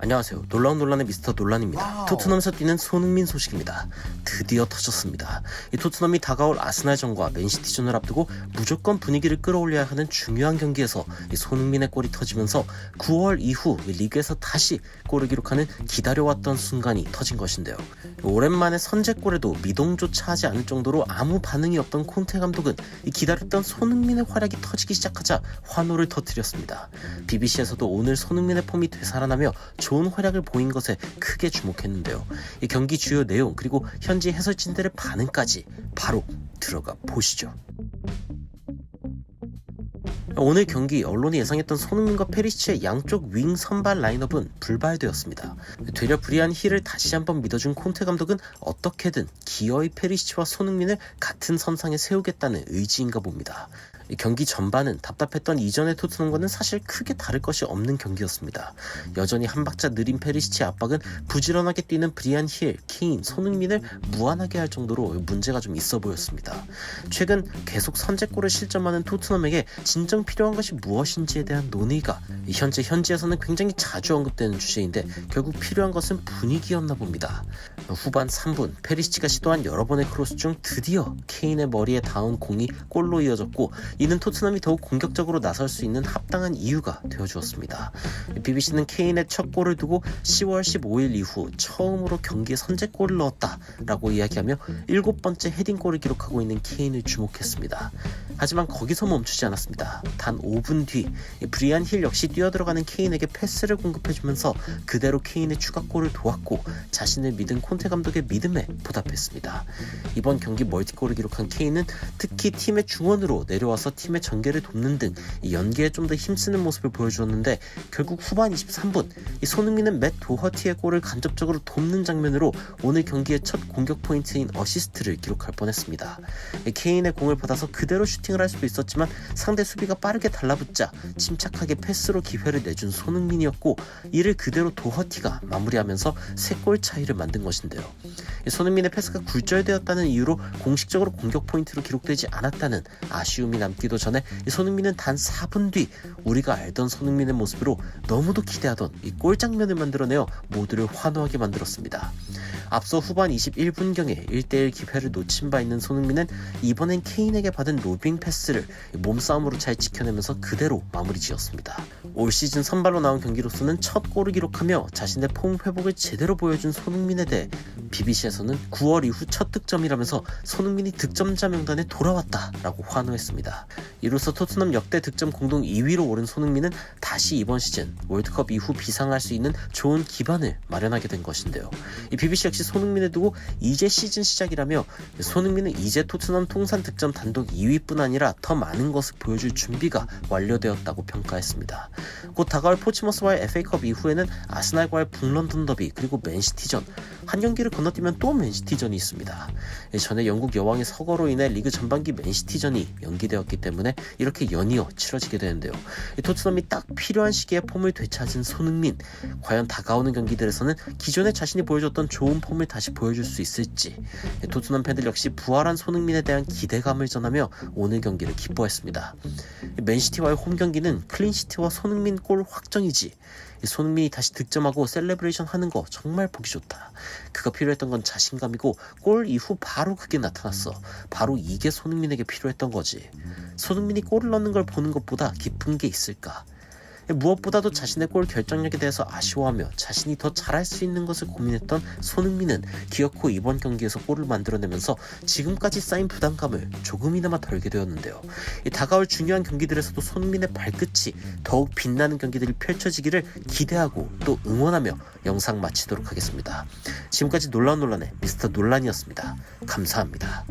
안녕하세요. 놀라운 논란의 미스터 논란입니다. 토트넘에서 뛰는 손흥민 소식입니다. 드디어 터졌습니다. 이 토트넘이 다가올 아스날전과 맨시티전을 앞두고 무조건 분위기를 끌어올려야 하는 중요한 경기에서 이 손흥민의 골이 터지면서 9월 이후 리그에서 다시 골을 기록하는 기다려왔던 순간이 터진 것인데요. 오랜만에 선제골에도 미동조차 하지 않을 정도로 아무 반응이 없던 콘테 감독은 이 기다렸던 손흥민의 활약이 터지기 시작하자 환호를 터뜨렸습니다. BBC에서도 오늘 손흥민의 폼이 되살아나며 좋은 활약을 보인 것에 크게 주목했는데요. 이 경기 주요 내용 그리고 현지 해설진들의 반응까지 바로 들어가 보시죠. 오늘 경기 언론이 예상했던 손흥민과 페리시치의 양쪽 윙 선발 라인업은 불발되었습니다. 되려 불리한 힐을 다시 한번 믿어준 콘테 감독은 어떻게든 기어이 페리시치와 손흥민을 같은 선상에 세우겠다는 의지인가 봅니다. 경기 전반은 답답했던 이전의 토트넘과는 사실 크게 다를 것이 없는 경기였습니다. 여전히 한 박자 느린 페리시치의 압박은 부지런하게 뛰는 브리안 힐, 케인, 손흥민을 무안하게 할 정도로 문제가 좀 있어 보였습니다. 최근 계속 선제골을 실점하는 토트넘에게 진정 필요한 것이 무엇인지에 대한 논의가 현지에서는 굉장히 자주 언급되는 주제인데 결국 필요한 것은 분위기였나 봅니다. 후반 3분 페리시치가 시도한 여러 번의 크로스 중 드디어 케인의 머리에 닿은 공이 골로 이어졌고 이는 토트넘이 더욱 공격적으로 나설 수 있는 합당한 이유가 되어주었습니다. BBC는 케인의 첫 골을 두고 10월 15일 이후 처음으로 경기에 선제골을 넣었다라고 이야기하며 7번째 헤딩골을 기록하고 있는 케인을 주목했습니다. 하지만 거기서 멈추지 않았습니다. 단 5분 뒤 브리안 힐 역시 뛰어들어가는 케인에게 패스를 공급해주면서 그대로 케인의 추가골을 도왔고 자신을 믿은 콘테 감독의 믿음에 보답했습니다. 이번 경기 멀티골을 기록한 케인은 특히 팀의 중원으로 내려와서 팀의 전개를 돕는 등 연계에 좀 더 힘쓰는 모습을 보여주었는데 결국 후반 23분 손흥민은 맷 도허티의 골을 간접적으로 돕는 장면으로 오늘 경기의 첫 공격 포인트인 어시스트를 기록할 뻔했습니다. 케인의 공을 받아서 그대로 슈팅을 할 수도 있었지만 상대 수비가 빠르게 달라붙자 침착하게 패스로 기회를 내준 손흥민이었고 이를 그대로 도허티가 마무리하면서 3골 차이를 만든 것인데요. 손흥민의 패스가 굴절되었다는 이유로 공식적으로 공격 포인트로 기록되지 않았다는 아쉬움이 남기도 전에 손흥민은 단 4분 뒤 우리가 알던 손흥민의 모습으로 너무도 기대하던 이 골 장면을 만들어내어 모두를 환호하게 만들었습니다. 앞서 후반 21분경에 1대1 기회를 놓친 바 있는 손흥민은 이번엔 케인에게 받은 로빙 패스를 몸싸움으로 잘 지켜내면서 그대로 마무리 지었습니다. 올 시즌 선발로 나온 경기로서는 첫 골을 기록하며 자신의 폼 회복을 제대로 보여준 손흥민에 대해 BBC에서는 9월 이후 첫 득점이라면서 손흥민이 득점자 명단에 돌아왔다라고 환호했습니다. 이로써 토트넘 역대 득점 공동 2위로 오른 손흥민은 다시 이번 시즌 월드컵 이후 비상할 수 있는 좋은 기반을 마련하게 된 것인데요. 이 BBC 역시 손흥민을 두고 이제 시즌 시작이라며 손흥민은 이제 토트넘 통산 득점 단독 2위뿐 아니라 더 많은 것을 보여줄 준비가 완료되었다고 평가했습니다. 곧 다가올 포츠머스와의 FA컵 이후에는 아스날과의 북런던 더비 그리고 맨시티전 한 경기를 건너뛰면 또 맨시티전이 있습니다. 전에 영국 여왕의 서거로 인해 리그 전반기 맨시티전이 연기되었기 때문에 이렇게 연이어 치러지게 되는데요. 토트넘이 딱 필요한 시기에 폼을 되찾은 손흥민 과연 다가오는 경기들에서는 기존에 자신이 보여줬던 좋은 폼을 다시 보여줄 수 있을지 토트넘 팬들 역시 부활한 손흥민에 대한 기대감을 전하며 오늘 경기를 기뻐했습니다. 맨시티와의 홈 경기는 클린시트와 손흥민 골 확정이지 손흥민이 다시 득점하고 셀레브레이션 하는 거 정말 보기 좋다. 그가 필요했던 건 자신감이고 골 이후 바로 그게 나타났어. 바로 이게 손흥민에게 필요했던 거지. 손흥민이 골을 넣는 걸 보는 것보다 기쁜 게 있을까? 무엇보다도 자신의 골 결정력에 대해서 아쉬워하며 자신이 더 잘할 수 있는 것을 고민했던 손흥민은 기어코 이번 경기에서 골을 만들어내면서 지금까지 쌓인 부담감을 조금이나마 덜게 되었는데요. 다가올 중요한 경기들에서도 손흥민의 발끝이 더욱 빛나는 경기들이 펼쳐지기를 기대하고 또 응원하며 영상 마치도록 하겠습니다. 지금까지 놀라운 논란의 미스터 논란이었습니다. 감사합니다.